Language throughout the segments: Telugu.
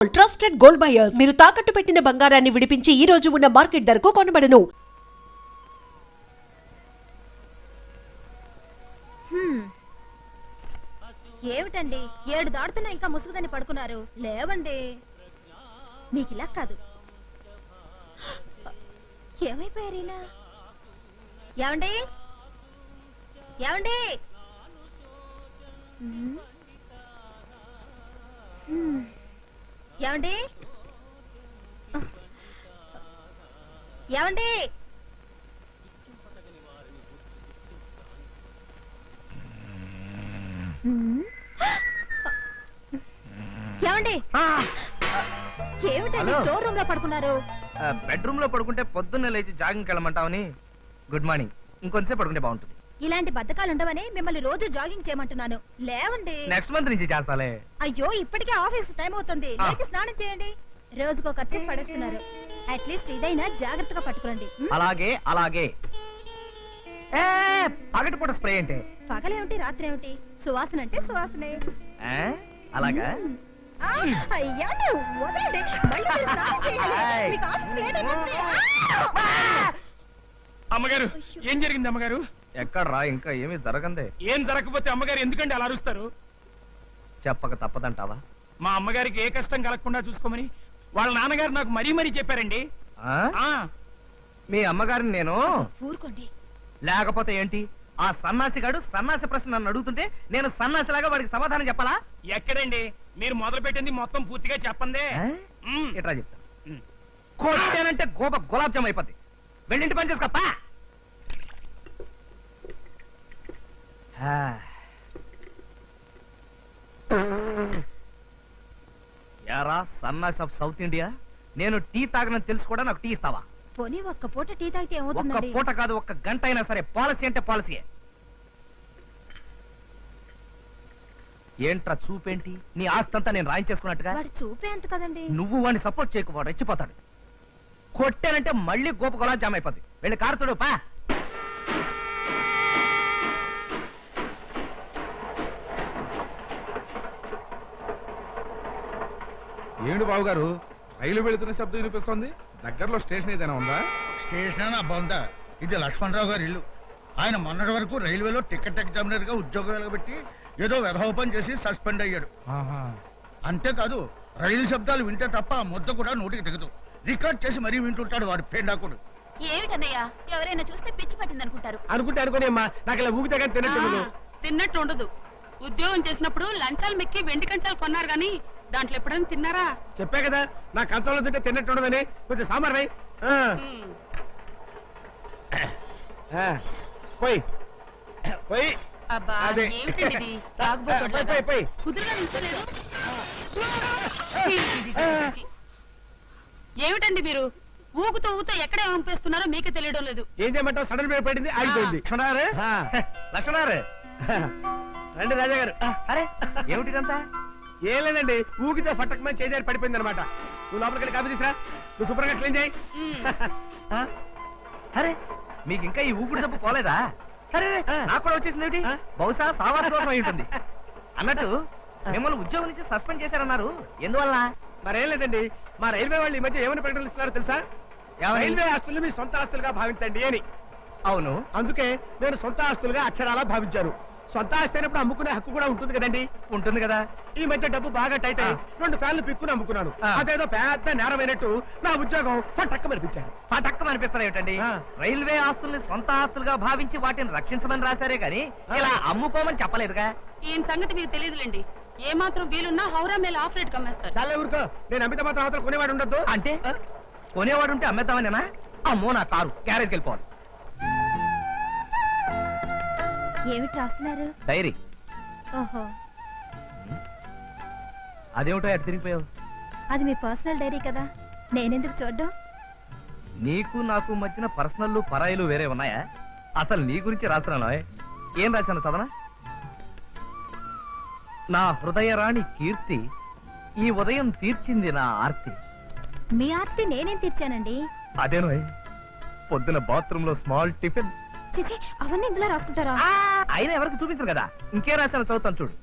ట్రస్టెడ్ గోల్డ్ బయర్స్ మీరు తాకట్టు పెట్టిన బంగారాన్ని విడిపించి ఈ రోజు ఉన్న మార్కెట్ ధరకు కొనబడను. ఏమిటండి 7 దాడుతున్నా ఇంకా ముసుగుదని పడుకున్నారు? లేవండి, మీకు ఇలా కాదు. ఏమైపోయారు ఇలా? ఏమండి ఏమండి ఏమండి ఏమండి ఏమండి ఏమిటండి స్టోర్ రూమ్ లో పడుకున్నారు? బెడ్రూమ్ లో పడుకుంటే పొద్దున్నే లేచి జాగింగ్ వెళ్ళమంటావని. Good morning. ఇంకొంచెం పడుకుంటే బాగుంటుంది. ఇలాంటి బద్ధకాలు ఉండవని మిమ్మల్ని రోజు జాగింగ్ చేయమంటున్నాను. లేవండి. నెక్స్ట్ మంత్ నుంచి చేస్తాలే. అయ్యో, ఇప్పటికే ఆఫీస్ టైం అవుతుంది. లేచి స్నానం చేయండి. రోజుకో ఖర్చు పడేస్తున్నారు. అట్లీస్ట్ ఇదైనా జాగ్రత్తగా పట్టుకోండి. అలాగే అలాగే. పగటిపూట స్ప్రే అంటే పగలేమిటి రాత్రి ఏమిటి? సువాసన అంటే సువాసనే. అలాగా? అయ్యా వదలండి. మళ్ళీ మీరు స్నానం చేయాలి. మీకు ఆఫీస్ లేట్ అయిపోతుంది. అమ్మగారు, ఏం జరిగింది అమ్మగారు? ఎక్కడ్రా, ఇంకా ఏమీ జరగందే. ఏం జరగకపోతే అమ్మగారు ఎందుకంటే అలా అరుస్తారు? చెప్పక తప్పదంటావా? మా అమ్మగారికి ఏ కష్టం కలగకుండా చూసుకోమని వాళ్ళ నాన్నగారు నాకు మరీ మరీ చెప్పారండి. మీ అమ్మగారిని నేను ఊరుకోండి. లేకపోతే ఏంటి? ఆ సన్నాసిగాడు సన్నాసి ప్రశ్న నన్ను అడుగుతుంటే నేను సన్నాసిలాగా వాడికి సమాధానం చెప్పాలా? ఎక్కడండి, మీరు మొదలు పెట్టింది మొత్తం పూర్తిగా చెప్పండి. ఎట్లా చెప్తా? కొట్టానంటే గులాబ్ జామ్ అయిపోద్ది. వెళ్ళింటి పని చేసుకోపా. యారా సన్నాస్ ఆఫ్ సౌత్ ఇండియా, నేను టీ తాగనని తెలుసు కూడా నాకు టీ ఇస్తావా? పోనీ ఒక్క పూట టీ తాగితే ఒక్క ఏమవుతుందండి? పూట కాదు, ఒక్క గంట అయినా సరే. పాలసీ అంటే పాలసీయే. ఏంట్రా చూపేంటి? నీ ఆస్తంతా నేను రాయించేసుకున్నట్టుగా. వాడు చూపే అంత కదండి. నువ్వు వాడిని సపోర్ట్ చేయకు, వాడు రెచ్చిపోతాడు. కొట్టానంటే మళ్ళీ గోప గులాబ్ జామ్ అయిపోద్ది. వెళ్ళి కారుతుడు పా. ఏమిటి బాబు గారు, రైలు వెళుతున్న శబ్దం వినిపిస్తోంది? దగ్గరలో స్టేషన్ ఏదైనా ఉందా? స్టేషన్ బొంద. ఇది లక్ష్మణరావు గారి ఇల్లు. ఆయన మొన్నటి వరకు రైల్వేలో టికెట్ ఎగ్జామినర్ గా ఉద్యోగం వెలగబెట్టి ఏదో వెధోపం చేసి సస్పెండ్ అయ్యాడు. అంతేకాదు, రైలు శబ్దాలు వింటే తప్ప ఆ ముద్ద కూడా నోటికి దిగదు. రికార్డ్ చేసి మరీ వింటుంటాడు వాడు పేండాకుడు. ఏమిటన్నయ్యా, ఎవరైనా చూస్తే పిచ్చి పట్టింది అనుకుంటారు. అనుకోని అమ్మా, నాకు ఇలా ఊగితే కానీ తిన్నట్టు ఉండదు. ఉద్యోగం చేసినప్పుడు లంచాలు మెక్కి వెండి కంచాలు కొన్నారు గాని దాంట్లో ఎప్పుడైనా తిన్నారా? చెప్పా కదా, నా కంచంలో తింటే తిన్నట్టు ఉండదని. కొంచెం సాంబార్ వై. పోయి పోయి. అబ్బా, అదే. ఏమిటండి ఇది? తాగుబోతులాగా. పోయి. కుదురుగా నిల్చోలేదు. ఏమిటండి మీరు ఊగుతూ ఊగుతూ ఎక్కడ పంపిస్తున్నారో మీకే తెలియడం లేదు. ఏం చేయమంటావు? సడన్ బ్రేక్ పడింది, ఆగిపోయింది. లక్ష్మణారు, లక్ష్మణారు, రండి రాజా గారు. అరే ఏమిటిదంతా? ఏం లేదండి, ఊగితే ఫట్టకమని చేజారి పడిపోయింది అనమాట. నువ్వు లోపలికి వెళ్ళి కాఫీ తీసురా. నువ్వు శుభ్రంగా క్లీన్ చేయి. అరే మీకు ఇంకా ఈ ఊపిరి జబ్బు పోలేదా? అరే నాకు కూడా వచ్చేసింది ఏమిటి? బహుశా సావాస దోషం అయి ఉంటుంది. అన్నట్టు మిమ్మల్ని ఉద్యోగం నుంచి సస్పెండ్ చేశారన్నారు, ఎందువల్ల? మరేం లేదండి, మా రైల్వే వాళ్ళు ఈ మధ్య ఏమని ప్రకటనలు ఇస్తున్నారో తెలుసా? రైల్వే ఆస్తులు మీ సొంత ఆస్తులుగా భావించండి అని. అవును, అందుకే నేను సొంత ఆస్తులుగా అక్షరాలా భావించారు. సొంత ఆస్తి అయినప్పుడు అమ్ముకునే హక్కు కూడా ఉంటుంది కదండి. ఉంటుంది కదా. ఈ మధ్య డబ్బు బాగా టైట్ అయ్యి 2 ఫ్యాన్లు పిక్కుని అమ్ముకున్నాను. అదేదో పెద్ద నేరమైనట్టు నా ఉద్యోగం పట్టక్కమనిపించాను. పటక్కమనిపిస్తారు ఏమిటండి? రైల్వే ఆస్తుల్ని సొంత ఆస్తులుగా భావించి వాటిని రక్షించమని రాశారే గాని ఇలా అమ్ముకోమని చెప్పలేదుగా. ఈయన సంగతి మీకు తెలియదులేండి. ఏ మాత్రం వీలున్నా హౌరా మేల ఆఫ్ రేట్ కమ్మేస్తారు. చాలా ఊరుకో, నేను అమిత మాత్రం అవతల కొనేవాడు ఉండద్దు. అంటే కొనేవాడు ఉంటే అమ్మేద్దామనేనా? అమ్మో, నా కారు గ్యారేజ్కి వెళ్ళిపోవాలి. ఏమిటి రాస్తున్నారు? డైరీ. ఓహో, అదేమిటో ఎటు తిరిగిపోయావు? అది మీ పర్సనల్ డైరీ కదా, నేనెందుకు చూడ్డం? నీకు నాకు మధ్యన పర్సనల్ పరాయిలు వేరే ఉన్నాయా? అసలు నీ గురించి రాస్తున్నాను. ఏం రాశాను చదవనా? నా హృదయరాణి కీర్తి ఈ ఉదయం తీర్చింది నా ఆర్తి. మీ ఆర్తి నేనేం తీర్చానండి? అదేనో పొద్దున బాత్రూమ్ లో స్మాల్ టిఫిన్. చిచి, అవన్నీ ఇందులో రాసుకుంటారా? అయినా ఎవరికి చూపించరు కదా. ఇంకే రాశాను, చదువుతాను చూడు.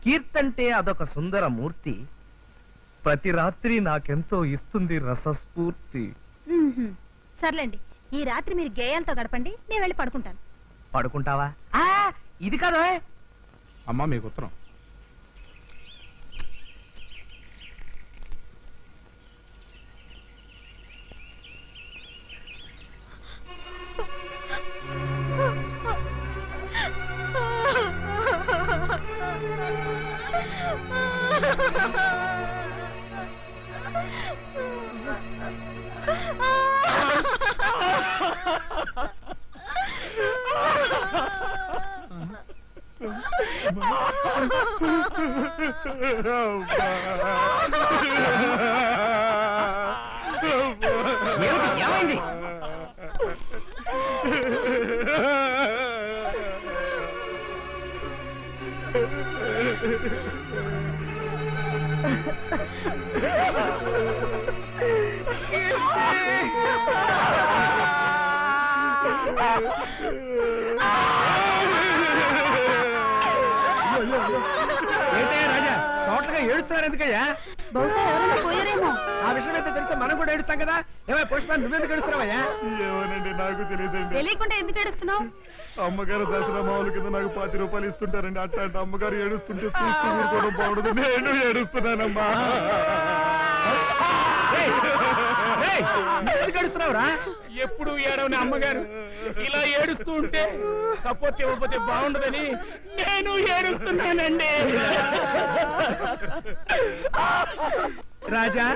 కీర్తంటే అదొక సుందర మూర్తి, ప్రతి రాత్రి నాకెంతో ఇస్తుంది రసస్ఫూర్తి. సర్లేండి, ఈ రాత్రి మీరు గేయాలతో గడపండి, నేను వెళ్ళి పడుకుంటాను. పడుకుంటావా? ఇది కాదు. అమ్మా మీకు ఉత్తరం. ఏమైంది? రాజా టోటల్గా ఏడుస్తున్నారు ఎందుకయ్యా? బహుశా ఎవరైనా పోయారేమో. ఆ విషయం అయితే తెలిస్తే మనం కూడా ఏడుస్తాం కదా. ఏమై పుష్ప నువ్వెందుకు ఏడుస్తున్నావయ్యా? ఏమోనండి నాకు తెలియదండి. తెలియకుండా ఎందుకు ఏడుస్తున్నావు? అమ్మగారు దసరా మామూలు కింద నాకు 10 రూపాయలు ఇస్తుంటారండి. అట్లాంటి అమ్మగారు ఏడుస్తుంటే చూస్తూ ఊరుకోవడం బాగుండదు. నేను ఏడుస్తున్నానమ్మా. ఎందుకు ఏడుస్తున్నావురా? ఎప్పుడు ఏడవని అమ్మగారు ఇలా ఏడుస్తూ ఉంటే సపోర్ట్ ఇవ్వకపోతే బాగుండదని నేను ఏడుస్తున్నానండి. రాజా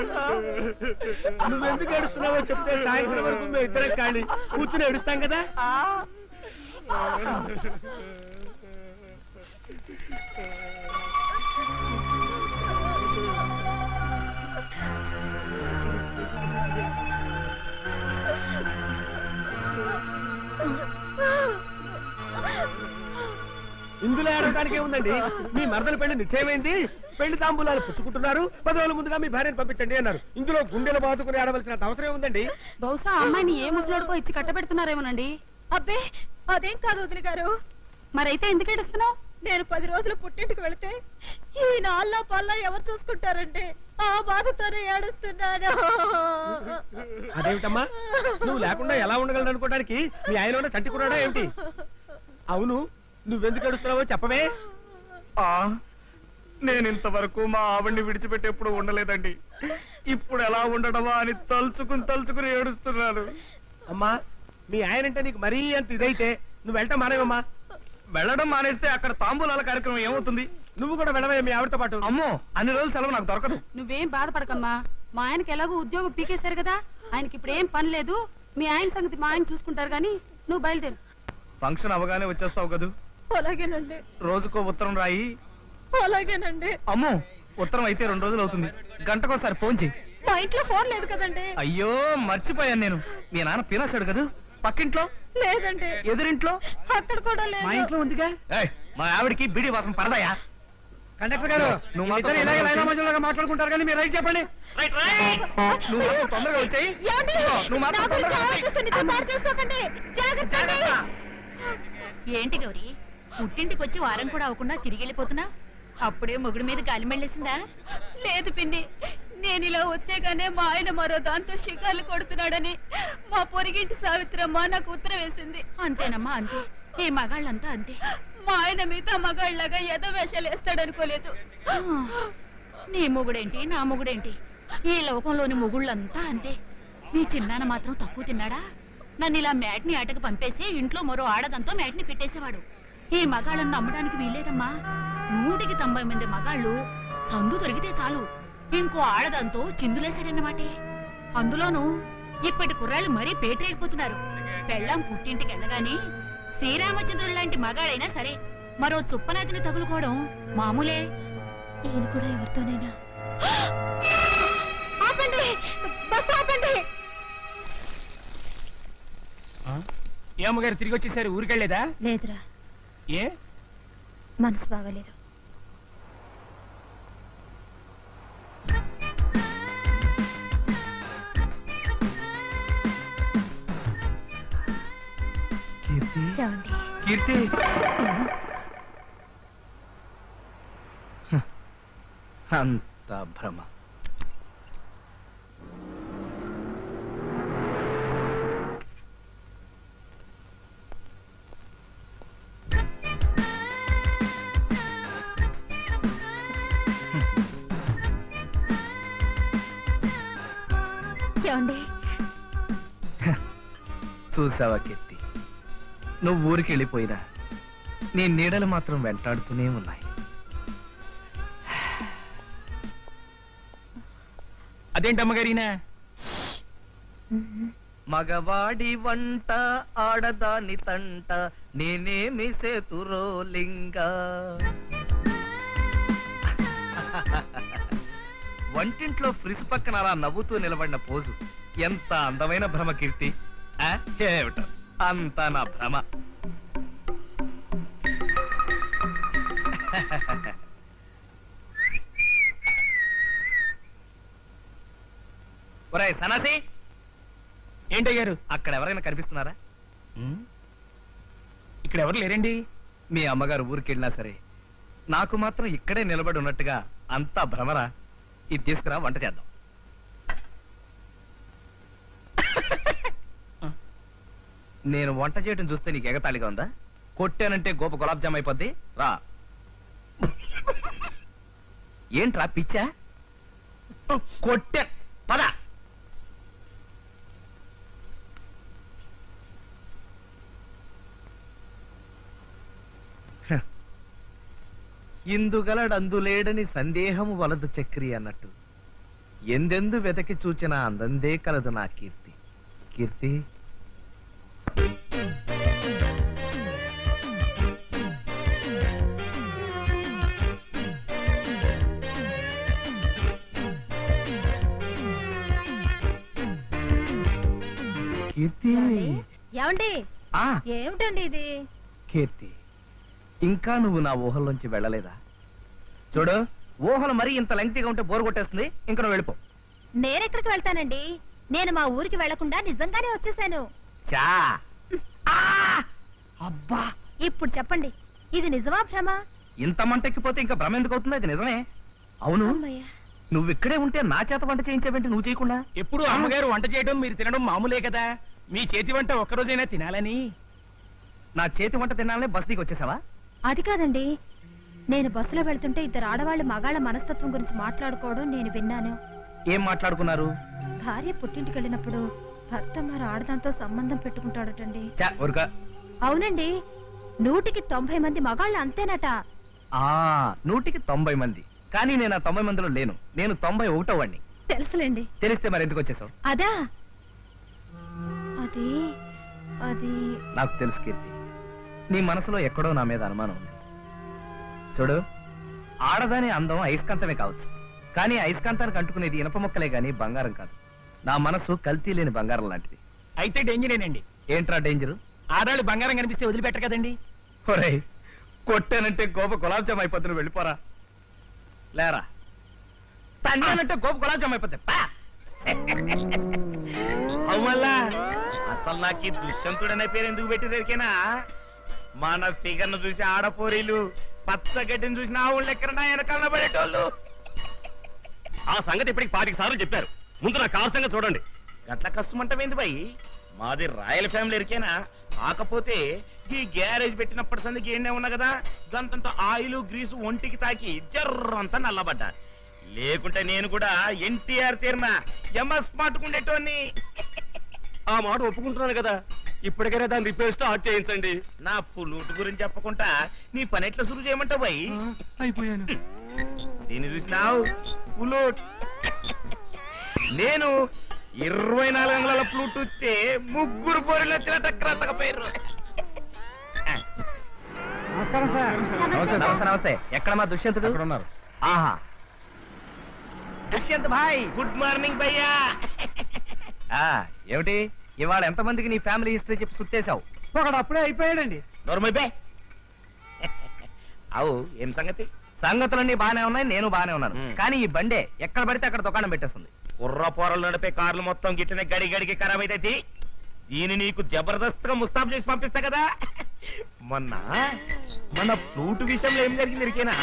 నువ్వెందుకు ఏడుస్తున్నావో చెప్తే సాయంత్రం వరకు మేము ఇద్దరం ఖాళీ కూర్చుని ఏడుస్తాం కదా. ఇందులో ఏడవడానికి ఏముందండి? మీ మరదల పెళ్లి నిశ్చయమైంది, పెళ్లి తాంబూలాలు పుచ్చుకుంటున్నారు, 10 రోజుల ముందుగా మీ భార్యను పంపించండి అన్నారు. ఇందులో గుండెలు బాదుకుని ఆడవలసిన అవసరం ఉందండి. బహుశా అమ్మాయిని ఏ ముసలోడుకో ఇచ్చి కట్టబెడుతున్నారేమోనండి. అబ్బే అదేం కాదు వదిన గారు. మరైతే ఎందుకు ఏడుస్తున్నావు? నేను 10 రోజులు పుట్టింటికి వెళితే ఈ నాళ్ళ పల్ల ఎవరు చూసుకుంటారండి? ఆ బాధతోనే ఏడుస్తున్నాను. అదేమిటమ్మా నువ్వు లేకుండా ఎలా ఉండగలను అనుకోవడానికి మీ ఆయన చంటి కురాడా ఏమిటి? అవును నువ్వెందుకు ఏడుస్తున్నావో చెప్పవే. నేను ఇంతవరకు మా ఆవిడ్ని విడిచిపెట్టి ఎప్పుడు ఉండలేదండి. ఇప్పుడు ఎలా ఉండడమా అని తలుచుకుని ఏడుస్తున్నాను. అమ్మా మీ ఆయనంటే నీకు మరీ అంత ఇదైతే నువ్వు వెళ్ళటం మానేవమ్మా. వెళ్ళడం మానేస్తే అక్కడ తాంబూలాల కార్యక్రమం ఏమవుతుంది? నువ్వు కూడా వెళ్ళవే మీ ఆవిడతో పాటు. అమ్మో, అన్ని రోజులు సెలవు నాకు దొరకదు. నువ్వేం బాధపడకమ్మా. మా ఆయనకి ఎలాగో ఉద్యోగం పీకేశారు కదా, ఆయనకి ఇప్పుడు ఏం పని లేదు. మీ ఆయన సంగతి మా ఆయన చూసుకుంటారు గాని నువ్వు బయలుదేరు. ఫంక్షన్ అవగానే వచ్చేస్తావు కదూ? అలాగేనండి. రోజుకో ఉత్తరం రాయి. అలాగేనండి. అమ్మో, ఉత్తరం అయితే 2 రోజులు అవుతుంది. గంటకోసారి ఫోన్ చెయ్యి. మా ఇంట్లో ఫోన్ లేదు కదండి. అయ్యో మర్చిపోయాను నేను. మీ నాన్న పినాసాడు కదూ? పక్కింట్లో లేదండి. ఎదురింట్లో అక్కడ కూడా మా లేదు. ఇంట్లో ఉందిగా. మా ఆవిడికి బీడి వాసన పడదాయా? కండక్టర్ గారు నువ్వు మీ మాతో ఇద్దరు ఇలాగే తొందరగా లైనా మధ్యలో మాట్లాడుకుంటారు కానీ మీరు రైట్ చెప్పండి. నువ్వు మాతో తొందరగా వచ్చాయి. ఏమండి? నువ్వు మాతో నా గురించి తొందరగా వచ్చేయ్. ఆలోచిస్తే నిద్ర పాడు చేసుకోకండి. జాగ్రత్త అండి. ఏంటి గౌరీ, పుట్టింటికి వచ్చి వారం కూడా అవ్వకుండా తిరిగి వెళ్ళిపోతున్నా? అప్పుడే మొగుడు మీద గాలి మెళ్ళేసిందా? లేదు పిన్ని, నేను ఇలా వచ్చేగానే మా ఆయన మరో దాంతో షికార్లు కొడుతున్నాడని మా పొరిగింటి సావిత్రమ్మ నాకు ఉత్తరం వేసింది. అంతేనమ్మా, అంతే. ఈ మగాళ్ళంతా అంతే. మా ఆయన మిగతా మగాళ్ళగా ఏదో వేషాలు వేస్తాడనుకోలేదు. నీ మొగుడేంటి నా మొగుడేంటి, ఈ లోకంలోని మొగుళ్ళంతా అంతే. మీ చిన్నాన్న మాత్రం తక్కువ తిన్నాడా? నన్ను ఇలా మ్యాట్ని ఆటకు పంపేసి ఇంట్లో మరో ఆడదంతో మ్యాట్ని పెట్టేసేవాడు. ఈ మగాళ్ళను నమ్మడానికి వీల్లేదమ్మా. 100కి 90 మంది మగాళ్ళు సందు దొరికితే చాలు ఇంకో ఆడదంతో చిందులేశాడన్నమాటే. అందులోనూ ఇప్పటి కుర్రాళ్ళు మరీ పేటరేగిపోతున్నారు. పెళ్ళాం పుట్టింటికి వెళ్ళగానే శ్రీరామచంద్రుడు లాంటి మగాడైనా సరే మరో చుప్పనాతిని తగులుకోవడం మామూలే. ఈయన కూడా ఎవరితోనైనా. ఆపండి, బస్ ఆపండి. ఏ అమ్మగారు తిరిగి వచ్చేసారు? ఊరికెళ్ళేదా? లేదురా, ఏ మనసు బాగలేదు. కీర్తి, ఏమండి? కీర్తి. అంత భ్రమ. ఏమండి చూసావా కీర్తి, నువ్వు ఊరికి వెళ్ళిపోయినా నీ నీడలు మాత్రం వెంటాడుతూనే ఉన్నాయి. అదేంటి అమ్మగారినా? మగవాడి వంట ఆడదాని తంట నేనేమి సేతురోలింగా. వంటింట్లో ఫ్రిజ్ పక్కన అలా నవ్వుతూ నిలబడిన పోజు ఎంత అందమైన భ్రమ కీర్తి. ఏమిటో అంతా నా భ్రమ. ఒరేయ్ సన్నాసి, ఏంటయ్యారు? అక్కడ ఎవరైనా కనిపిస్తున్నారా? ఇక్కడ ఎవరు లేరండి. మీ అమ్మగారు ఊరికెళ్ళినా సరే నాకు మాత్రం ఇక్కడే నిలబడి ఉన్నట్టుగా అంతా భ్రమరా. ఇది తీసుకురా, వంట చేద్దాం. నేను వంట చేయడం చూస్తే నీకు ఎగతాళిగా ఉందా? కొట్టానంటే గోప గులాబ్ జామ్ అయిపోద్ది. రా. ఏంట్రా పిచ్చా? కొట్టా పద. ఇందుగలడందులేడని సందేహము వలదు చక్రి అన్నట్టు ఎందెందు వెతకి చూచిన అందందే కలదు నా కీర్తి. కీర్తి, కీర్తి. ఏమండి ఆ ఏమిటండి ఇది? కీర్తి, ఇంకా నువ్వు నా ఊహల్లోంచి వెళ్ళలేదా? చూడు, ఊహలు మరీ ఇంత లెంగ్తీగా ఉంటే బోరు కొట్టేస్తుంది. ఇంకా నువ్వు వెళ్ళిపో. నేనెక్కడికి వెళ్తానండి? నేను మా ఊరికి వెళ్లకుండా నిజంగానే వచ్చేసాను. చా. అబ్బా, ఇప్పుడు చెప్పండి, ఇది నిజమా భ్రమ? ఇంత మంటెక్కిపోతే ఇంకా భ్రమ ఎందుకు అవుతుంది? అది నిజమే. అవును, అమ్మయ్య. నువ్వు ఇక్కడే ఉంటే నా చేత వంట చేయించావేంటి నువ్వు చేయకుండా? ఎప్పుడు అమ్మగారు వంట చేయడం మీరు తినడం మామూలే కదా. మీ చేతి వంట ఒక్కరోజైనా తినాలని. నా చేతి వంట తినాలనే బస్తీకి వచ్చేసావా? అది కాదండి, నేను బస్సులో వెళ్తుంటే ఇద్దరు ఆడవాళ్ళు మగాళ్ళ మనస్తత్వం గురించి మాట్లాడుకోవడం నేను విన్నాను. ఏం మాట్లాడుకున్నారు? భార్య పుట్టింటికి వెళ్ళినప్పుడు భర్త మరి ఆడదాంతో సంబంధం పెట్టుకుంటాడటండి. చా, ఊరుకా. అవునండి, 100కి 90 మంది మగాళ్ళు అంతేనట. 100కి 90 మంది. కానీ నేను ఆ 90 మందిలో లేను. నేను 91వ వాడిని. తెలుసులేండి. తెలిస్తే మరి ఎందుకు వచ్చేసావు? అదా, అది అది నాకు తెలుసు కీర్తి, నీ మనసులో ఎక్కడో నా మీద అనుమానం ఉంది. చూడు, ఆడదాని అందం అయస్కాంతమే కావచ్చు, కానీ అయస్కాంతానికి అంటుకునేది ఇనప మొక్కలే గాని బంగారం కాదు. నా మనసు కల్తీ లేని బంగారం లాంటిది. అయితే డేంజరేనండి. ఏంట్రా డేంజరు? ఆడాళ్ళు బంగారం కనిపిస్తే వదిలిపెట్టరు కదండి. ఒరేయ్, కొట్టానంటే గోప గులాబ్ జామ్ అయిపోతుంది. వెళ్ళిపోరా. లేరా. తన్నానంటే గోప గులాబ్ జామ్ అయిపోతుంది. అవ్వల్లా, అసలు నాకు ఈ దుష్యంతుడనే పేరు ఎందుకు పెట్టిరేకేనా? మన ఫిగర్ను చూసి ఆడపోరీలు, పచ్చగడ్డిని చూసిన ఆవుళ్ళు ఎక్కడన్నా వెనకాలన పడేటోళ్ళు. ఆ సంగతి ఇప్పటికి 5 సార్లు చెప్పారు. ముందు నా కారు సంగతి చూడండి. గట్ల కష్టమంటమేంది బాయ్? మాది రాయల్ ఫ్యామిలీ ఎరికేనా? కాకపోతే ఈ గ్యారేజ్ పెట్టినప్పటి సందికి ఏండే ఉన్నా కదా, గంతంత ఆయిల్ గ్రీసు ఒంటికి తాకి జర్రంతా నల్లబడ్డా. లేకుంటే నేను కూడా ఎన్టీఆర్ తీరిన ఎంఎస్ మాటుకుండేటోని. ఆ మాట ఒప్పుకుంటున్నాను కదా, ఇప్పటికైనా దాన్ని రిపేర్ స్టార్ట్ చేయించండి. నా పుల్లూటు గురించి చెప్పకుండా నీ పని ఎట్లా సురు చేయమంటావు బాయ్? అయిపోయాను. దీన్ని చూసినావు పుల్లూట్. నేను 24 అంగుళాల ఫ్లూట్ వస్తే 3 పోరీలు వచ్చిన టక్కరత్తకపోయారు. నమస్తే. నమస్తే. ఎక్కడ మా దుష్యంతుడు? ఉన్నారు. ఆహా, దుష్యంత్ భాయ్. గుడ్ మార్నింగ్ భయ్యా. ఏమిటి ఇవాళ ఎంతమందికి నీ ఫ్యామిలీ హిస్టరీ చెప్పి సుత్తేసావు? ఒకడు అప్పుడే అయిపోయాడండి. నోర్మైపే. అవు ఏం సంగతి? సంగతులన్నీ బానే ఉన్నాయి, నేను బానే ఉన్నాను. మ్. కానీ ఈ బండే ఎక్కడ పడితే అక్కడ దుకాణం పెట్టేస్తుంది. కుర్ర పోరలు నడిపే కార్లు మొత్తం గిట్టనే గడి గడికి ఖరాబ్ అయితే దీన్ని నీకు జబర్దస్త్ గా ముస్తాబ్ చేసి పంపిస్తా కదా. మొన్న మన ఫ్రూట్ విషయంలో ఏం జరిగింది ఎరికేనా?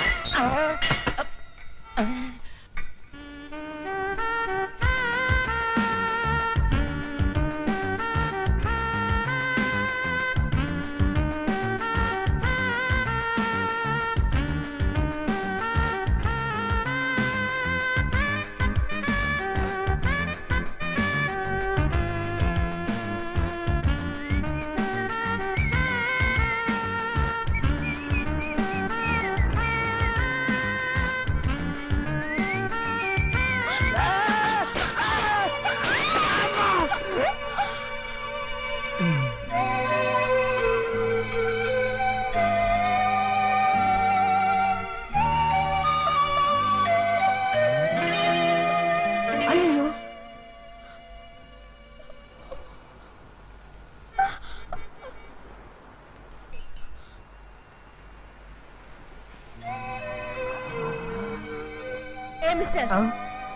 ఏ మిస్టర్,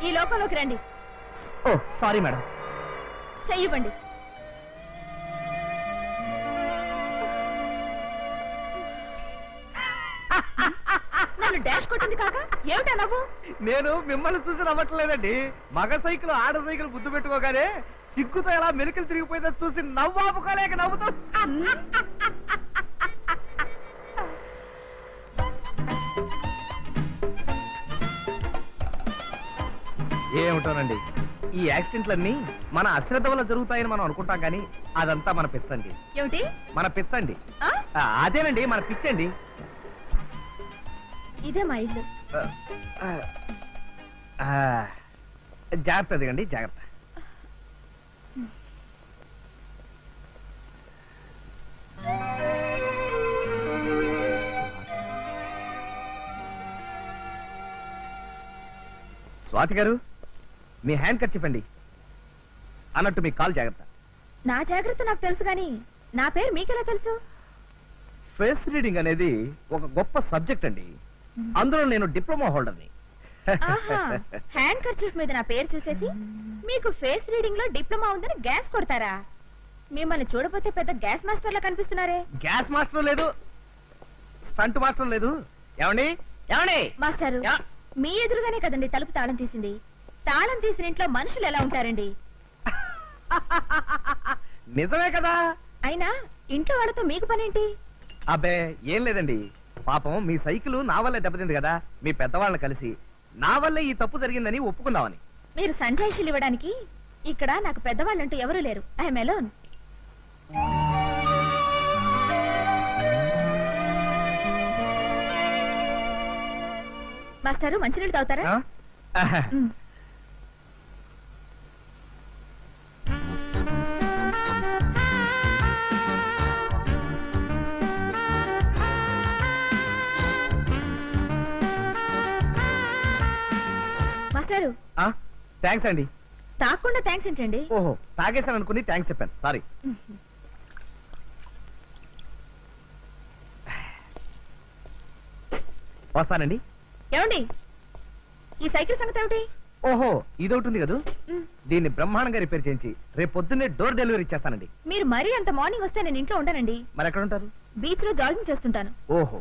ఈ లోకంలోకి రండి. ఓ సారీ మేడం. చెయ్యివ్వండి. నన్ను డాష్ కొట్టింది కాక ఏమిటా నవ్వు? నేను మిమ్మల్ని చూసి నవ్వట్లేదండి. మగ సైకిల్ ఆడ సైకిల్ గుర్తు పెట్టుకోగానే సిగ్గుతో ఎలా మెలికలు తిరిగిపోయిందో చూసి నవ్వాపుకోలేక నవ్వుతూ. ఏమిటోనండి, ఈ యాక్సిడెంట్లన్నీ మన అశ్రద్ధ వల్ల జరుగుతాయని మనం అనుకుంటాం కానీ అదంతా మన పిచ్చండి. ఏమిటి? మన పిచ్చండి. ఆ? అదేనండి మన పిచ్చండి. ఇదే మా ఇల్లు. జాగ్రత్త ఎదగండి, జాగ్రత్త. స్వాతి గారు, మీ హ్యాండ్ కట్ చెప్పండి. అన్నట్టు మీ కాల్ జాగ్రత్త. నా జాగ్రత్త నాకు తెలుసు గాని నా పేరు మీకెలా తెలుసు? ఫేస్ రీడింగ్ అనేది ఒక గొప్ప సబ్జెక్ట్ అండి. అందులో నేను డిప్లొమా హోల్డర్ని. హ్యాండ్ కర్చీఫ్ మీద నా పేరు చూసేసి మీకు ఫేస్ రీడింగ్ లో డిప్లొమా ఉందని గ్యాస్ కొడతారా? మిమ్మల్ని చూడపోతే పెద్ద గ్యాస్ మాస్టర్ లా కనిపిస్తున్నారే. గ్యాస్ మాస్టర్ లేదు, స్టంట్ మాస్టర్ లేదు. ఏమండి ఏమండి మాస్టారు, మీ ఎదురుగానే కదండి తలుపు తాళం తీసింది. తాళం తీసిన ఇంట్లో మనుషులు ఎలా ఉంటారండి? నిజమే కదా. అయినా ఇంట్లో వాళ్ళతో మీకు పనేంటి? అబ్బే ఏం లేదండి, పాపం మీ సైకిల్ నా వల్లే దెబ్బతింది కదా, మీ పెద్దవాళ్ళని కలిసి నా వల్లే ఈ తప్పు జరిగిందని ఒప్పుకుందామని. మీరు సంజాయిషీలు ఇవ్వడానికి ఇక్కడ నాకు పెద్దవాళ్ళంటూ ఎవరూ లేరు. I'm alone. మాస్టారు, మంచినీళ్ళు తాగుతారా? మ్. మాస్టారు, థ్యాంక్స్ అండి. తాకుండా థ్యాంక్స్ ఏంటండి? ఓహో, తాగేశాను అనుకుని థ్యాంక్స్ చెప్పాను, సారీ. వస్తానండి. ఏమండి, ఈ సైకిల్ సంగతి ఏమిటి? ఓహో, ఇదొకటి ఉంది కదా, మ్. దీన్ని బ్రహ్మాండంగా రిపేర్ చేయించి రేపు పొద్దున్నే డోర్ డెలివరీ ఇచ్చేస్తానండి. మీరు మరీ అంత మార్నింగ్ వస్తే నేను ఇంట్లో ఉండనండి. మరి ఎక్కడ ఉంటారు? బీచ్ లో జాగింగ్ చేస్తుంటాను. ఓహో,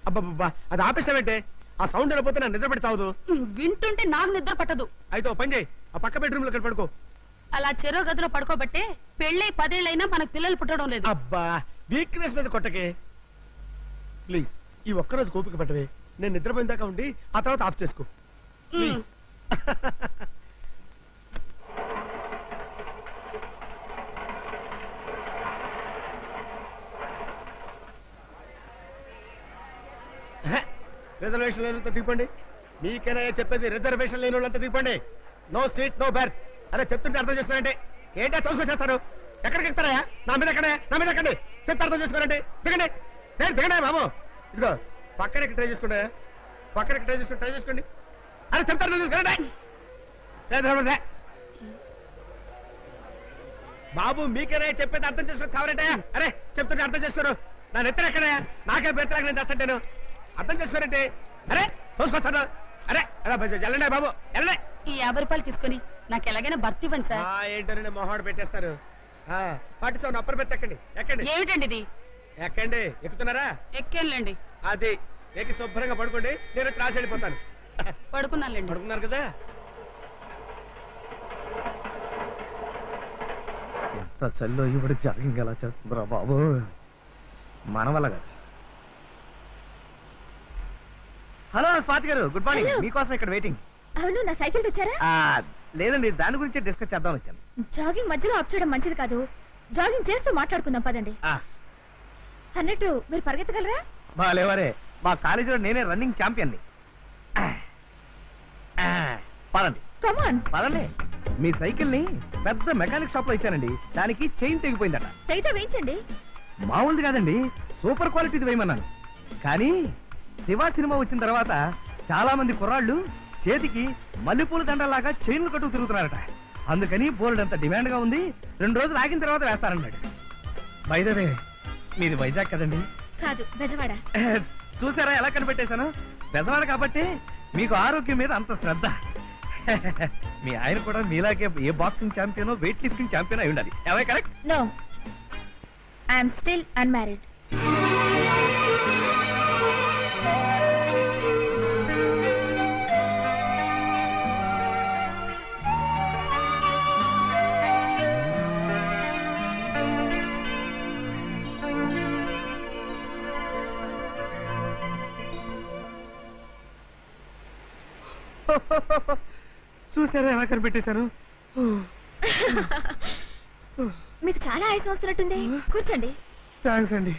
అబ్బబ్బా, అది ఆపేస్తావేంటే? ఆ సౌండ్ వెళ్ళిపోతే నా నిద్ర పెడతావు. వింటుంటే నాకు నిద్ర పట్టదు. అయితే ఓ పని చేయి, ఆ పక్క బెడ్రూమ్ లో పడుకో. అలా చెరో గదిలో పడుకోబట్టే పెళ్ళై 10 ఏళ్ళైనా మనకు పిల్లలు పుట్టడం లేదు. అబ్బా, వీక్నెస్ మీద కొట్టకే ప్లీజ్. ఈ ఒక్కరోజు కోపిక పట్టవే, నేను నిద్రపోయిన దాకా ఉండి ఆ తర్వాత ఆఫ్ చేసుకో ప్లీజ్. రిజర్వేషన్ లేనంత దిగిపోండి. మీకైనా చెప్పేది, రిజర్వేషన్ లేని వాళ్ళంతా దిగిపోండి. No seat no berth. అరే చెప్తుంటే అర్థం చేసుకోరంటే ఏంటో తోసుకొచ్చేస్తారు. ఎక్కడికి ఎక్కుతారా? నా మీద ఎక్కడే, నా మీద ఎక్కండి. చెప్తే అర్థం చేసుకోరంటే దిగండి. దిగండి బాబు. ఇదిగో పక్కన ట్రై చేసుకోండి, పక్కన ట్రై చేసుకోండి. అరే చెప్తే అర్థం చేసుకోరండి బాబు. మీకైనా చెప్పేది అర్థం చేసుకొని చావరంటే. అరే చెప్తుంటే అర్థం చేసుకోరు. నా నెత్తరు ఎక్కడే, నాకే బెర్తలాగా నేను తెస్తాను. అర్థం చేసుకోరంటే అరే తోసుకొస్తాను. అరే వెళ్ళండి బాబు, వెళ్ళండి. ఈ 50 రూపాయలు తీసుకుని నాకు ఎలాగైనా భర్తీ ఇవ్వండి సార్. ఏంటంటే మొహాడు పెట్టేస్తారు. పట్టిస్తాను, అప్పర్ పెట్టి ఎక్కండి. ఎక్కండి ఏమిటండి ఇది? ఎక్కండి. ఎక్కుతున్నారా? ఎక్కేళ్ళండి. అది ఎక్కి శుభ్రంగా పడుకోండి. నేను వచ్చి రాసి వెళ్ళిపోతాను. పడుకున్నానులేండి. పడుకున్నారు కదా. ఎంత చల్లో ఇప్పుడు జాగింగ్ ఎలా చేస్తుందిరా బాబు, మన వల్ల కాదు. హలో స్వాతి గారు, గుడ్ మార్నింగ్. Hello. మీకోసం ఇక్కడ వెయిటింగ్. అవును, నా సైకిల్ తెచ్చారా? లేదండి, దాని గురించి డిస్కస్ చేద్దాం వచ్చాను. జాగింగ్ మధ్యలో ఆఫ్ చేయడం మంచిది కాదు. జాగింగ్ చేస్తూ మాట్లాడుకుందాం పదండి. అన్నట్టు మీరు పరిగెత్తగలరా? బాలేవరే, మా కాలేజీలో నేనే రన్నింగ్ ఛాంపియన్ని. పదండి కమాన్. పదండి. మీ సైకిల్ ని పెద్ద మెకానిక్ షాప్ లో ఇచ్చానండి, దానికి చైన్ తెగిపోయిందట. అయితే వేయించండి. మామూలుది కాదండి, సూపర్ క్వాలిటీది వేయమన్నాను. కానీ శివ సినిమా వచ్చిన తర్వాత చాలా మంది కుర్రాళ్ళు చేతికి మల్లెపూల దండలాగా చైన్లు కట్టుకు తిరుగుతున్నారట. అందుకని బోల్డ్ అంత డిమాండ్ గా ఉంది. 2 రోజులు ఆగిన తర్వాత వేస్తారన్నాడు. బై ద వే, మీది వైజాగ్ కదండి? కాదు, బెజవాడ. చూసారా ఎలా కనిపెట్టేశాను? బెజవాడ కాబట్టి మీకు ఆరోగ్యం మీద అంత శ్రద్ధ. మీ ఆయన కూడా మీలాగే ఏ బాక్సింగ్ ఛాంపియనో వెయిట్ లిఫ్టింగ్ ఛాంపియన్ అయి ఉండాలి. అవే correct? No, I'm still unmarried. చూసారా ఎలా కనిపెట్టేశాను? మీకు చాలా ఆయాసం వస్తున్నట్టుంది, కూర్చోండి. థ్యాంక్స్ అండి.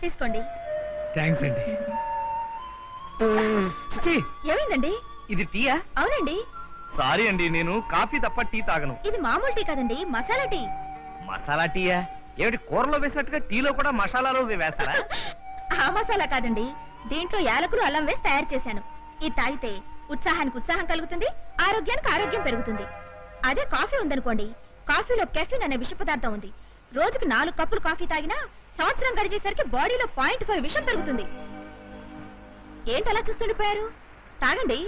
తీసుకోండి. థ్యాంక్స్ అండి. ఏమైందండి? ఇది టీయా? అవునండి. సారీ అండి, నేను కాఫీ తప్ప టీ తాగను. ఇది మామూలు టీ కాదండి, మసాలా టీ. మసాలా టీయా? ఏమిటి కూరలో వేసినట్టుగా టీలో కూడా మసాలాలో వేస్తారా? ఆ మసాలా కాదండి, దీంట్లో యాలకులు అల్లం వేసి తయారు చేశాను. ఇది తాగితే ఉత్సాహానికి ఉత్సాహం కలుగుతుంది, ఆరోగ్యానికి ఆరోగ్యం పెరుగుతుంది. అదే కాఫీ ఉందనుకోండి, కాఫీలో కెఫిన్ అనే విష పదార్థం ఉంది. రోజుకు 4 కప్పులు కాఫీ తాగినా సంవత్సరం గడిచేసరికి బాడీలో 0.5 విషం పెరుగుతుంది. ఏంటి అలా చూస్తుండిపోయారు? తాగండి.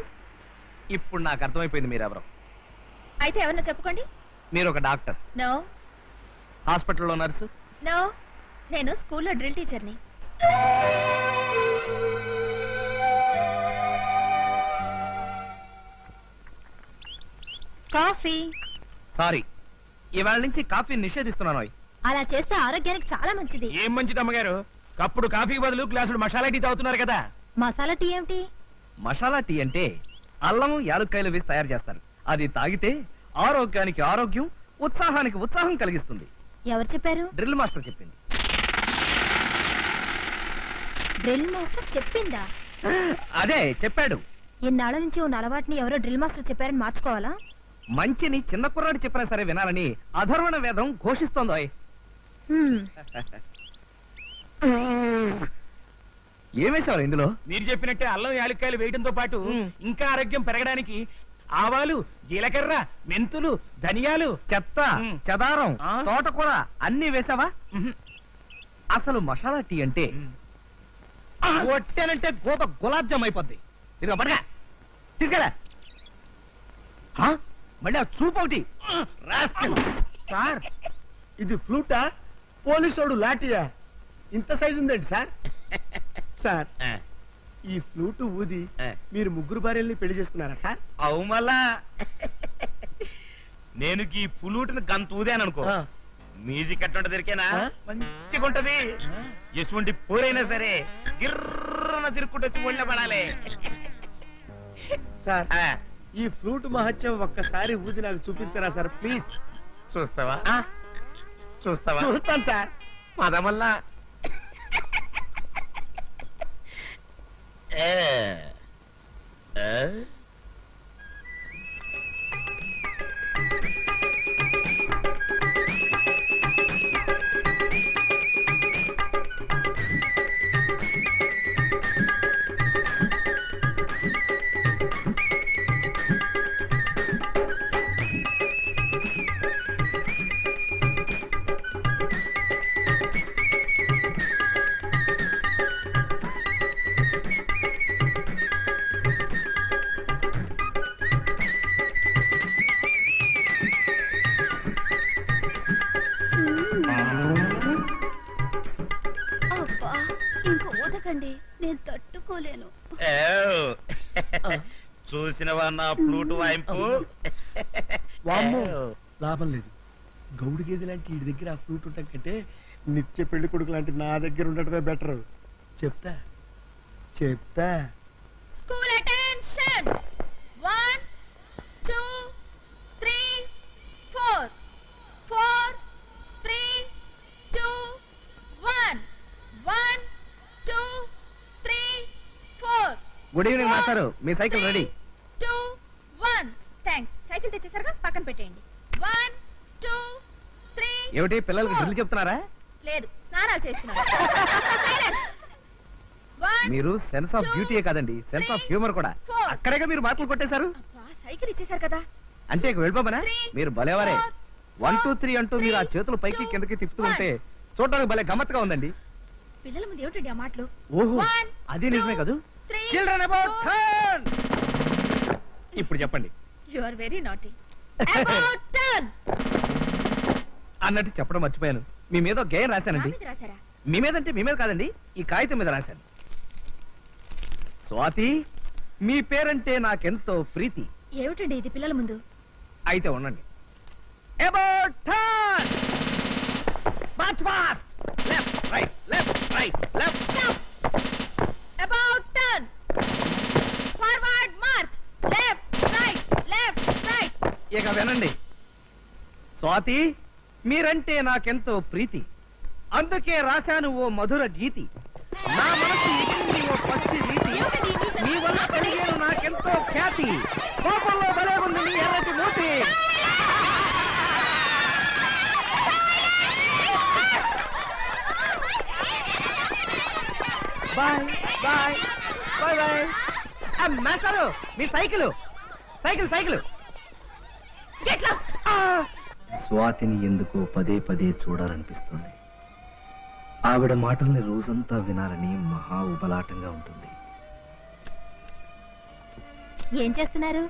ఇప్పుడు నాకు అర్థమైపోయింది మీరెవరో. అయితే ఎవరన్నా చెప్పుకోండి. మీరు ఒక డాక్టర్? నో. హాస్పిటల్లో నర్సు? నో, నేను స్కూల్లో డ్రిల్ టీచర్ని. కాఫీ. సారీ, ఇవాళ నుంచి కాఫీ నిషేధిస్తున్నాను. అలా చేస్తే ఆరోగ్యానికి చాలా మంచిది. ఏం మంచిది అమ్మగారు, కప్పుడు కాఫీకి బదులు గ్లాసుడు మసాలా టీ తాగుతున్నారు కదా. మసాలా టీ ఏమిటి? మసాలా టీ అంటే అల్లం యాలుక్కాయలు వేసి తయారు చేస్తారు. అది తాగితే ఆరోగ్యానికి ఆరోగ్యం, ఉత్సాహానికి ఉత్సాహం కలిగిస్తుంది. ఎవరు చెప్పారు? డ్రిల్ మాస్టర్ చెప్పింది. డ్రిల్ మాస్టర్ చెప్పిందా? అదే చెప్పాడు. ఇన్నాళ్ళ నుంచి ఉన్న అలవాటుని ఎవరో డ్రిల్ మాస్టర్ చెప్పారని మార్చుకోవాలా? మంచిని చిన్న కుర్రాడు చెప్పినా సరే వినాలని అధర్వణ వేదం ఘోషిస్తోందో. ఏమేశారు ఇందులో? మీరు చెప్పినట్టే అల్లం యాలక్కాయలు వేయడంతో పాటు ఇంకా ఆరోగ్యం పెరగడానికి ఆవాలు, జీలకర్ర, మెంతులు, ధనియాలు, చెత్త, మ్. చెదారం, ఆ? తోటకూర అన్ని వేసావా? అసలు మసాలా టీ అంటే కొట్టానంటే గోప గులాబ్ జామ్ అయిపోద్ది. ఇదిగో పడగా తీసుకెళ్ళా. మళ్ళీ ఆ చూపు ఒకటి. సార్, ఇది ఫ్లూటా పోలీసోడు లాఠీయా? ఇంత సైజు ఉందండి సార్. సార్, ఈ ఫ్లూటు ఊది మీరు 3 భార్యల్ని పెళ్లి చేసుకున్నారా సార్? అవు మళ్ళా నేను ఈ పులూటిని గంత ఊదాను అనుకో, మ్యూజిక్ అట్లా దొరికేనా మంచిగా ఉంటది. ఎటువంటి పోరైనా సరే గిర్రన తిరుక్కుంటూ వచ్చి ఒళ్ళ పడాలి. సార్, ఈ ఫ్లూట్ మహత్యం ఒక్కసారి ఊది నాకు చూపించరా సార్ ప్లీజ్? చూస్తావా? చూస్తావా? చూస్తాను సార్. పదమల్లా నేను తట్టుకోలేను. చూసినవా నా ఫ్లూట్ వాయింపు? వామ్మో, లాభం లేదు. గౌడు గేదె లాంటి వీడి దగ్గర ఆ ఫ్రూట్ ఉంటాం కంటే నిత్య పెళ్లి కొడుకు లాంటి నా దగ్గర ఉండటమే బెటర్. చెప్తా చెప్తా. స్కూల్ అటెన్షన్ 1 2 3 4 4 3 2 1 1 2 3 4 గుడ్ ఈవినింగ్ మాస్టారు, మీ సైకిల్ రెడీ. 2 1 థాంక్స్. సైకిల్ తెచ్చేసరిగా పక్కన పెట్టేయండి. 1 2 3 ఏమిటి పిల్లలకి డ్రిల్ చెప్తున్నారా? లేదు, స్నానాలు చేస్తున్నారు. మీరు సెన్స్ ఆఫ్ బ్యూటీయే కాదండి, సెన్స్ ఆఫ్ హ్యూమర్ కూడా. అక్కడేగా మీరు మాటలు కొట్టేశారు. సైకిల్ ఇచ్చేసారు కదా. అంటే ఇక వెళ్ళిపోమనా? మీరు భలేవారే. 1 2 3 అంటూ మీరు ఆ చేతులు పైకి కిందకి తిప్పుతూ ఉంటే చూడడానికి భలే గమ్మత్తుగా ఉందండి. పిల్లల ముందు ఏమిటండి ఆ మాటలు? ఓహో, అది నిజమే కదూ. Children about turn. ఇప్పుడు చెప్పండి. You are very naughty. About turn అన్నట్టు చెప్పడం మర్చిపోయాను. మీ మీద ఒక గేయం రాశానండి. రాసారా? మీ మీద అంటే మీ మీద కాదండి, ఈ కాగితం మీద రాశాను. స్వాతి, మీ పేరంటే నాకెంతో ప్రీతి. ఏమిటండి ఇది పిల్లల ముందు? అయితే ఉండండి. About turn. March fast. Left right left right left. About turn. Forward March. Left right left right. ఇక వినండి. స్వాతి, మీరంటే నాకెంతో ప్రీతి, అందుకే రాశాను ఓ మధుర గీతి. నా మనసు ఎక్కింది ఓ పచ్చి రీతి, మీ వల్ల కలిగేను నాకెంతో ఖ్యాతి. కోపంలో భలే ఉంది నీ ఎర్రటి మూతి. Bye bye bye bye. మాస్టారు, మీ cycle cycle cycle. Get lost. స్వాతిని ఎందుకో పదే పదే చూడాలనిపిస్తుంది. ఆవిడ మాటల్ని రోజంతా వినాలని మహా ఉబలాటంగా ఉంటుంది. ఏం చేస్తున్నారు?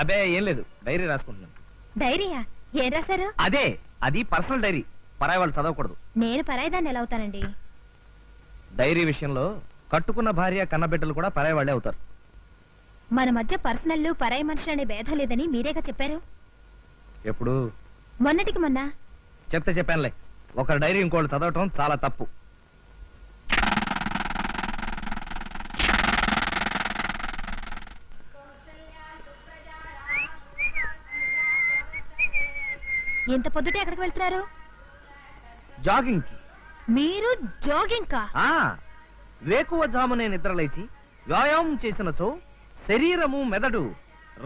అబే ఏం లేదు, డైరీ రాసుకుంటున్నాను. డైరీయా? ఏం రాశారు? అదే, అది పర్సనల్ డైరీ, పరాయి వాళ్ళు చదవకూడదు. నేను పరాయిదాన్ని ఎలా అవుతానండి? డైరీ విషయంలో కట్టుకున్న భార్య కన్నబిడ్డలు కూడా పరాయి వాళ్ళే అవుతారు. మన మధ్య పర్సనల్ పరాయి మనిషి అనే భేదం లేదని మీరేగా చెప్పారు. ఎప్పుడు? మొన్నటికి మొన్న. చెప్తే చెప్పానులే, ఒకరి డైరీ ఇంకోళ్ళు చదవటం చాలా తప్పు. ఎంత పొద్దుటే ఎక్కడికి వెళ్తున్నారు? జాగింగ్ కి. మీరు జాగింగ్ కా? వేకువ జామునే నిద్రలేచి వ్యాయామం చేసినచో శరీరము మెదడు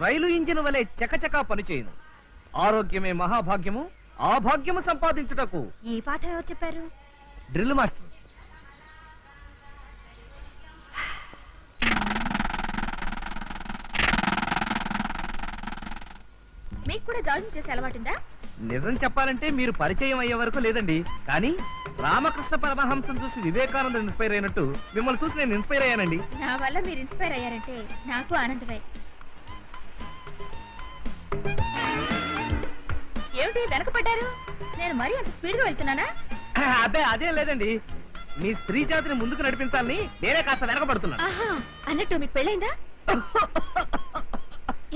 రైలు ఇంజిన్ వలె చకచకా పనిచేయును. ఆరోగ్యమే మహాభాగ్యము, ఆ భాగ్యము సంపాదించుటకు. ఈ పాఠం ఎవరు చెప్పారు? Drill master. మీకు కూడా జాగింగ్ చేసే అలవాటుందా? నిజం చెప్పాలంటే మీరు పరిచయం అయ్యే వరకు లేదండి, కానీ రామకృష్ణ పరమహంసం చూసి వివేకానంద ఇన్స్పైర్ అయినట్టు మిమ్మల్ని చూసి నేను ఇన్స్పైర్ అయ్యానండి. నా వల్ల మీరు ఇన్స్పైర్ అయ్యారంటే నాకు ఆనందమే. ఏమిటి వెనకపడ్డారు? నేను మరీ అంత స్పీడ్ గా వెళ్తున్నానా? అదే అదేం లేదండి, మీ స్త్రీ జాతిని ముందుకు నడిపించాలని నేనే కాస్త వెనకబడుతున్నాను. ఆహా, అన్నట్టు మీకు పెళ్ళైందా?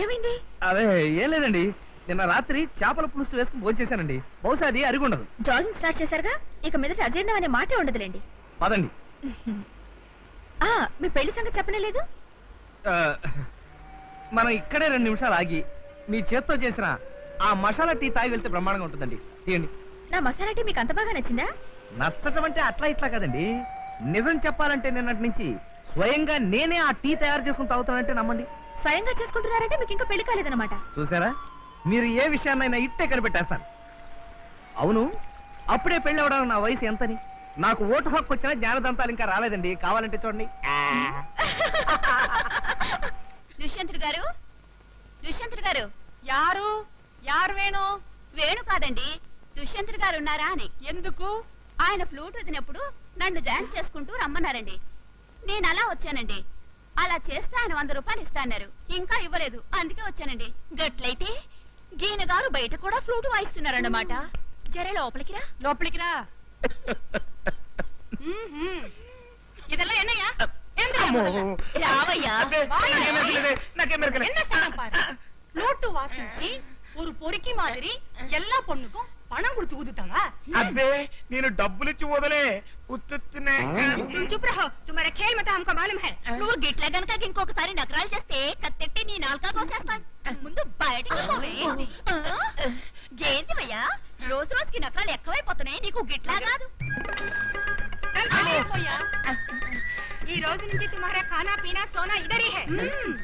ఏమైంది? అదే ఏం లేదండి, నిన్న రాత్రి చేపల పులుసు వేసుకుని భోంచేశానండి. బహుశా అది అరిగుండదు. జాగింగ్ స్టార్ట్ చేశారుగా, ఇక మీదట అజీర్ణం అనే మాటే ఉండదులేండి. పదండి. మీ పెళ్లి సంగతి చెప్పనే లేదు. మనం ఇక్కడే 2 నిమిషాలు ఆగి మీ చేత్తో చేసిన ఆ మసాలా టీ తాగి వెళ్తే బ్రహ్మాండంగా ఉంటుందండి. తీయండి. నా మసాలా టీ మీకు అంత బాగా నచ్చిందా? నచ్చటం అంటే అట్లా ఇట్లా కదండి, నిజం చెప్పాలంటే నిన్నటి నుంచి స్వయంగా నేనే ఆ టీ తయారు చేసుకుని తాగుతానంటే నమ్మండి. స్వయంగా చేసుకుంటున్నారంటే మీకు ఇంకా పెళ్లి కాలేదన్నమాట. చూసారా, మీరు ఏ విషయాన్నైనా ఇట్టే కనిపెట్టేస్తాను. అవును, అప్పుడే పెళ్లి అవడానికి నా వయసు ఎంతని? నాకు ఓటు హక్కు వచ్చినా జ్ఞానదంతాలు ఇంకా రాలేదండి. కావాలంటే చూడండి. దుష్యంతుడు గారు, దుష్యంతుడు గారు. యారు యారు? వేణు? వేణు కాదండి, దుష్యంతుడు గారు ఉన్నారా అని. ఎందుకు? ఆయన ఫ్లూట్ వదినప్పుడు నన్ను డాన్స్ చేసుకుంటూ రమ్మన్నారండి. నేను అలా వచ్చానండి. అలా చేస్తే ఆయన 100 రూపాయలు ఇస్తాన్నారు, ఇంకా ఇవ్వలేదు, అందుకే వచ్చానండి. గట్లయితే గీన గారు బయట కూడా ఫ్లూట్ వాయిస్తున్నారన్నమాట. జరే లోపలికి రా. లోపలికి రా. இதெல்லாம் என்னையா? రావయ్యా. என்ன சமம் பாரு. நோட்டு வாசிச்சு ஒரு பொறுக்கி மாதிரி எல்லா பொண்ணுக்கும் పణం గుర్తు ఊదుతావా? అబ్బే నేను డబ్బులు ఇచ్చి వదలే ఉత్తునే చుప్ రహో, తుమారా ఖేల్ మత హమ్కో మాలూమ్ హై. నువ్వు గిట్ల గనక ఇంకొకసారి నగరాలు చేస్తే కత్తెట్టి నీ నాలుక కోసేస్తాను. ముందు బయటికి పోవే. గేందివయ్యా, రోజు రోజుకి నగరాలు ఎక్కువైపోతున్నాయి. నీకు గిట్లా కాదు. చల్ పోయా. ఈ రోజు నుంచి తుమారా ఖానా పీనా సోనా ఇదర్ హీ హై.